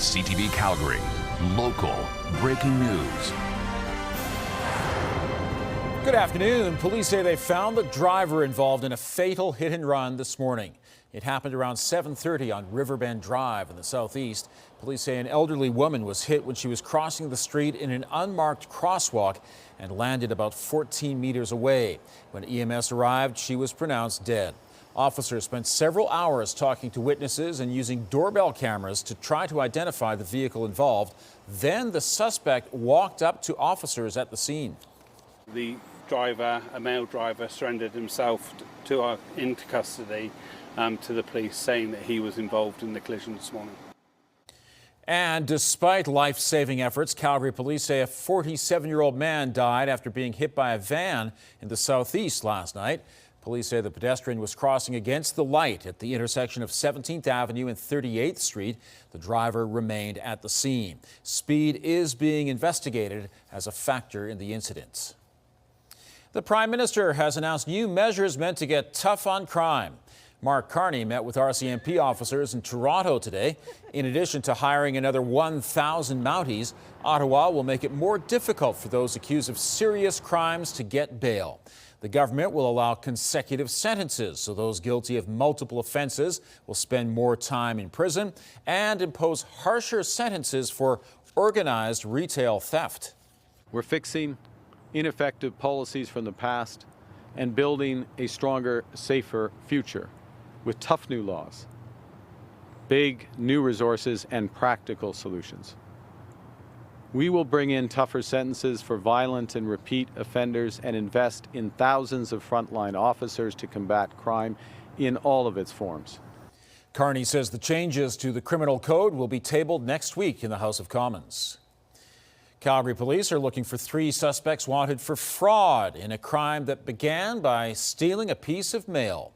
CTV Calgary, local breaking news. Good afternoon. Police say they found the driver involved in a fatal hit and run this morning. It happened around 7:30 on Riverbend Drive in the southeast. Police say an elderly woman was hit when she was crossing the street in an unmarked crosswalk and landed about 14 meters away. When EMS arrived, she was pronounced dead. Officers spent several hours talking to witnesses and using doorbell cameras to try to identify the vehicle involved. Then the suspect walked up to officers at the scene. The driver, a male driver, surrendered himself into custody to the police, saying that he was involved in the collision this morning. And despite life-saving efforts, Calgary police say a 47-year-old man died after being hit by a van in the southeast last night. Police say the pedestrian was crossing against the light at the intersection of 17th Avenue and 38th Street. The driver remained at the scene. Speed is being investigated as a factor in the incident. The Prime Minister has announced new measures meant to get tough on crime. Mark Carney met with RCMP officers in Toronto today. In addition to hiring another 1,000 Mounties, Ottawa will make it more difficult for those accused of serious crimes to get bail. The government will allow consecutive sentences, so those guilty of multiple offenses will spend more time in prison, and impose harsher sentences for organized retail theft. We're fixing ineffective policies from the past and building a stronger, safer future with tough new laws, big new resources, and practical solutions. We will bring in tougher sentences for violent and repeat offenders and invest in thousands of frontline officers to combat crime in all of its forms. Carney says the changes to the criminal code will be tabled next week in the House of Commons. Calgary police are looking for 3 suspects wanted for fraud in a crime that began by stealing a piece of mail.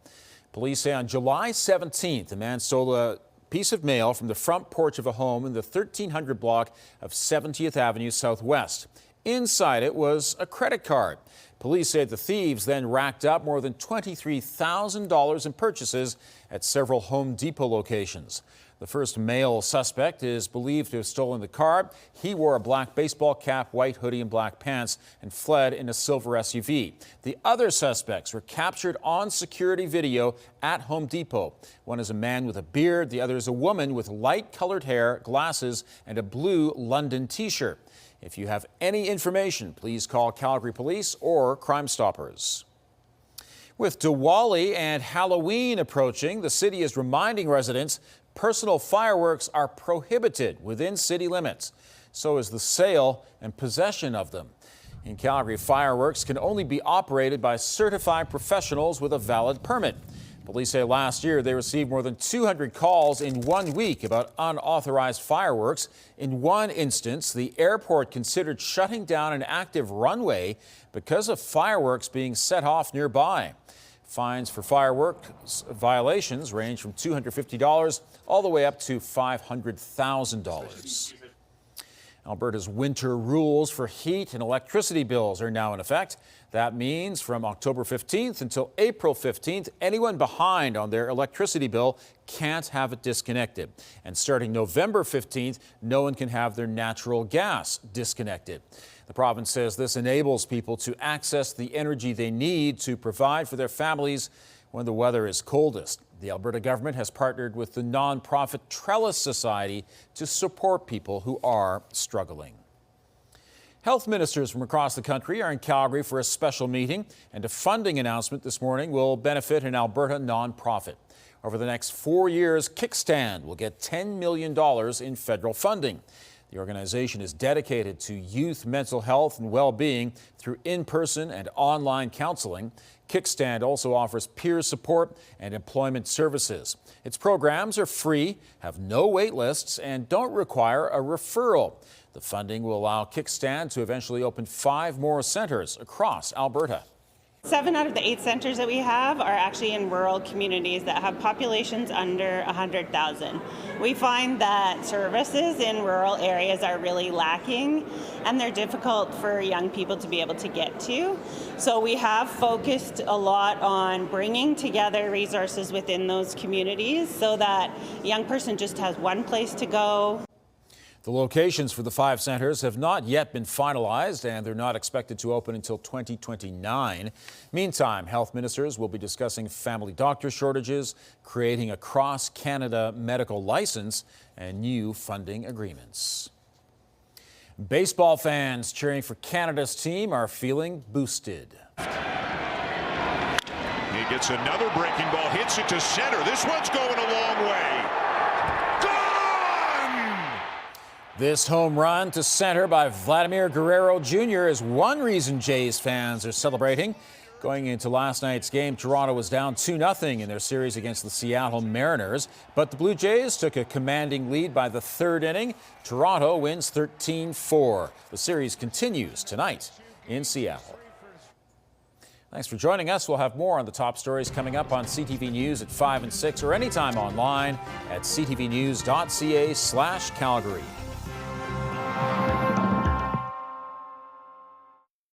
Police say on July 17th, a man stole a piece of mail from the front porch of a home in the 1300 block of 70th Avenue Southwest. Inside it was a credit card. Police say the thieves then racked up more than $23,000 in purchases at several Home Depot locations. The first male suspect is believed to have stolen the card. He wore a black baseball cap, white hoodie, and black pants and fled in a silver SUV. The other suspects were captured on security video at Home Depot. One is a man with a beard. The other is a woman with light-colored hair, glasses, and a blue London T-shirt. If you have any information, please call Calgary Police or Crime Stoppers. With Diwali and Halloween approaching, the city is reminding residents personal fireworks are prohibited within city limits. So is the sale and possession of them. In Calgary, fireworks can only be operated by certified professionals with a valid permit. Police say last year they received more than 200 calls in 1 week about unauthorized fireworks. In one instance, the airport considered shutting down an active runway because of fireworks being set off nearby. Fines for fireworks violations range from $250 all the way up to $500,000. Alberta's winter rules for heat and electricity bills are now in effect. That means from October 15th until April 15th, anyone behind on their electricity bill can't have it disconnected. And starting November 15th, no one can have their natural gas disconnected. The province says this enables people to access the energy they need to provide for their families when the weather is coldest. The Alberta government has partnered with the nonprofit Trellis Society to support people who are struggling. Health ministers from across the country are in Calgary for a special meeting, and a funding announcement this morning will benefit an Alberta nonprofit. Over the next 4 years, Kickstand will get $10 million in federal funding. The organization is dedicated to youth mental health and well-being through in-person and online counseling. Kickstand also offers peer support and employment services. Its programs are free, have no wait lists, and don't require a referral. The funding will allow Kickstand to eventually open 5 more centers across Alberta. 7 out of the 8 centers that we have are actually in rural communities that have populations under 100,000. We find that services in rural areas are really lacking, and they're difficult for young people to be able to get to. So we have focused a lot on bringing together resources within those communities so that a young person just has one place to go. The locations for the 5 centres have not yet been finalized, and they're not expected to open until 2029. Meantime, health ministers will be discussing family doctor shortages, creating a cross-Canada medical license, and new funding agreements. Baseball fans cheering for Canada's team are feeling boosted. He gets another breaking ball, hits it to center. This one's going a long way. Gone! This home run to center by Vladimir Guerrero Jr. is one reason Jays fans are celebrating. Going into last night's game, Toronto was down 2-0 in their series against the Seattle Mariners. But the Blue Jays took a commanding lead by the 3rd inning. Toronto wins 13-4. The series continues tonight in Seattle. Thanks for joining us. We'll have more on the top stories coming up on CTV News at 5 and 6 or anytime online at ctvnews.ca/Calgary.